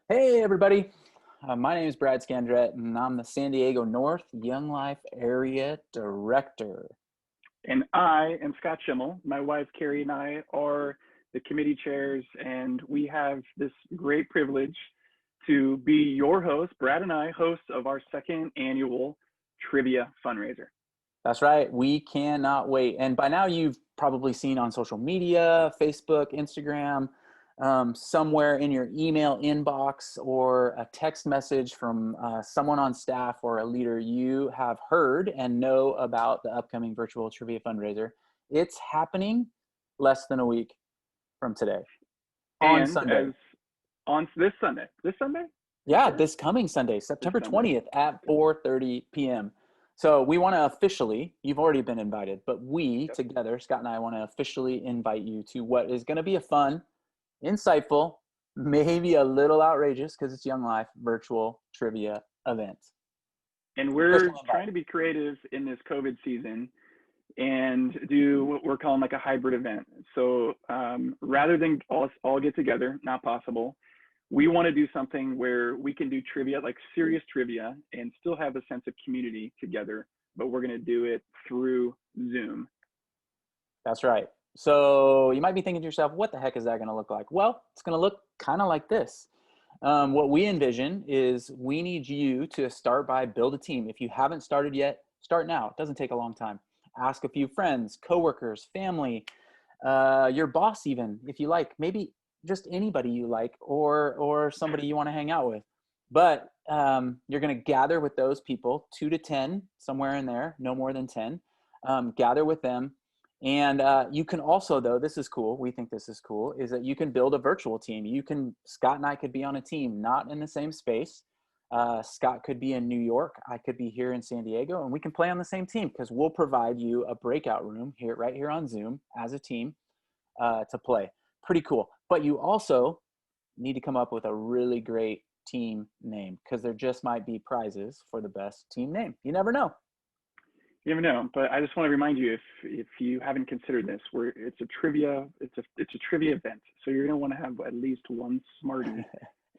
Hey, everybody. My name is Brad Scandrett, and I'm the San Diego North Young Life Area Director. And I am Scott Schimmel. My wife, Carrie, and I are the committee chairs, and we have this great privilege to be your host, Brad and I, hosts of our second annual trivia fundraiser. That's right. We cannot wait. And by now, you've probably seen on social media, Facebook, Instagram, somewhere in your email inbox or a text message from someone on staff or a leader, you have heard and know about the upcoming virtual trivia fundraiser. It's happening less than a week from today on And Sunday. as on this Sunday? Yeah, Sure. this coming Sunday, September This Sunday. 20th at 4:30 p.m. So we want to officially, you've already been invited, but we Yep. together, Scott and I, want to officially invite you to what is going to be a fun, insightful, maybe a little outrageous because it's Young Life virtual trivia event. And we're Official invite. trying to be creative in this COVID season and do what we're calling like a hybrid event. So rather than all get together, not possible, we want to do something where we can do trivia, like serious trivia, and still have a sense of community together, but we're going to do it through Zoom. That's right. So you might be thinking to yourself, what the heck is that going to look like? Well, it's going to look kind of like this. What we envision is we need you to start by build a team. If you haven't started yet, start now. It doesn't take a long time. Ask a few friends, coworkers, family, your boss even, if you like, maybe just anybody you like or somebody you want to hang out with. But you're going to gather with those people, 2 to 10, somewhere in there, no more than 10. Gather with them. And you can also, though, this is cool, we think this is cool, is that you can build a virtual team. Scott and I could be on a team, not in the same space. Scott could be in New York, I could be here in San Diego, and we can play on the same team because we'll provide you a breakout room right here on Zoom as a team to play. Pretty cool. But you also need to come up with a really great team name because there just might be prizes for the best team name. You never know. You never know, but I just want to remind you, if you haven't considered this, it's a trivia event, so you're going to want to have at least one smartie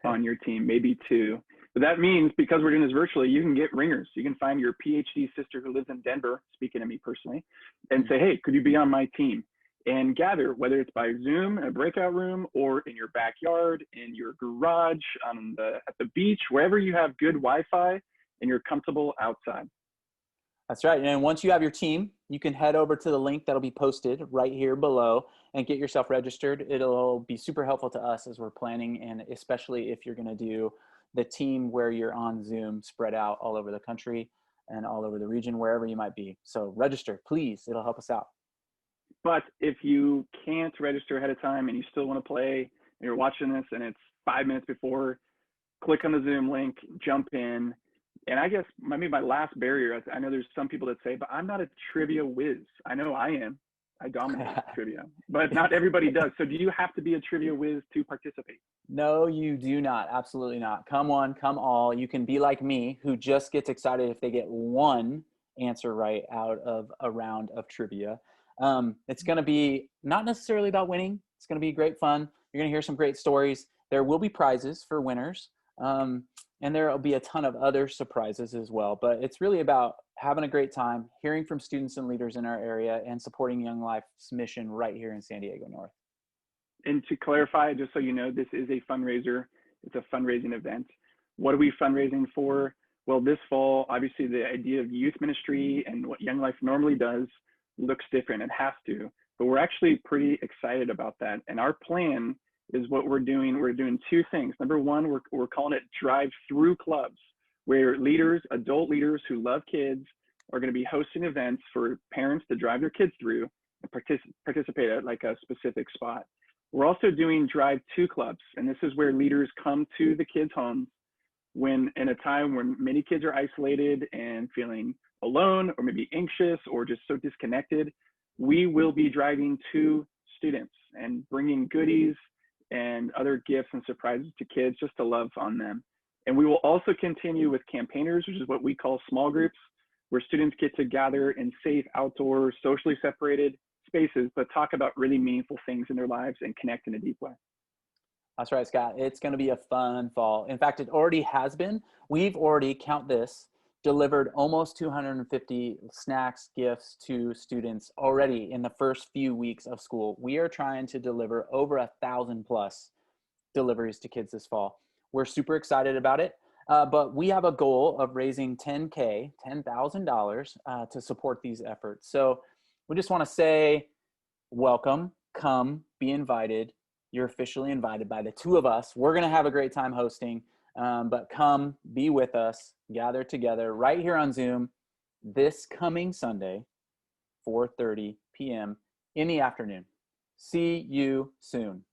on your team, maybe two. But that means because we're doing this virtually, you can get ringers. You can find your PhD sister who lives in Denver, speaking to me personally, and say, hey, could you be on my team? And gather, whether it's by Zoom, a breakout room, or in your backyard, in your garage, at the beach, wherever you have good Wi-Fi and you're comfortable outside. That's right. And once you have your team, you can head over to the link that'll be posted right here below and get yourself registered. It'll be super helpful to us as we're planning, and especially if you're going to do the team where you're on Zoom spread out all over the country and all over the region, wherever you might be. So register, please. It'll help us out. But if you can't register ahead of time and you still want to play and you're watching this and it's 5 minutes before, click on the Zoom link, jump in. And I guess maybe my last barrier, I know there's some people that say, but I'm not a trivia whiz. I know I am. I dominate trivia, but not everybody does. So do you have to be a trivia whiz to participate? No, you do not. Absolutely not. Come one, come all. You can be like me, who just gets excited if they get one answer right out of a round of trivia. It's going to be not necessarily about winning. It's going to be great fun. You're going to hear some great stories. There will be prizes for winners. And there will be a ton of other surprises as well. But it's really about having a great time, hearing from students and leaders in our area, and supporting Young Life's mission right here in San Diego North. And to clarify, just so you know, this is a fundraiser. It's a fundraising event. What are we fundraising for? Well, this fall, obviously the idea of youth ministry and what Young Life normally does looks different. It has to, but we're actually pretty excited about that. And our plan is what we're doing. We're doing two things. Number one, we're calling it drive-through clubs, where leaders, adult leaders who love kids, are going to be hosting events for parents to drive their kids through and participate at like a specific spot. We're also doing drive-to clubs, and this is where leaders come to the kids' homes when in a time when many kids are isolated and feeling alone or maybe anxious or just so disconnected. We will be driving to students and bringing goodies and other gifts and surprises to kids just to love on them. And we will also continue with campaigners, which is what we call small groups, where students get to gather in safe, outdoor, socially separated spaces, but talk about really meaningful things in their lives and connect in a deep way. That's right, Scott. It's going to be a fun fall. In fact, it already has been. We've already, count this, delivered almost 250 snacks, gifts to students already in the first few weeks of school. We are trying to deliver over 1,000 plus deliveries to kids this fall. We're super excited about it, but we have a goal of raising $10,000 to support these efforts. So we just want to say, welcome, come, be invited. You're officially invited by the two of us. We're going to have a great time hosting, but come, be with us, gather together right here on Zoom this coming Sunday, 4:30 p.m. in the afternoon. See you soon.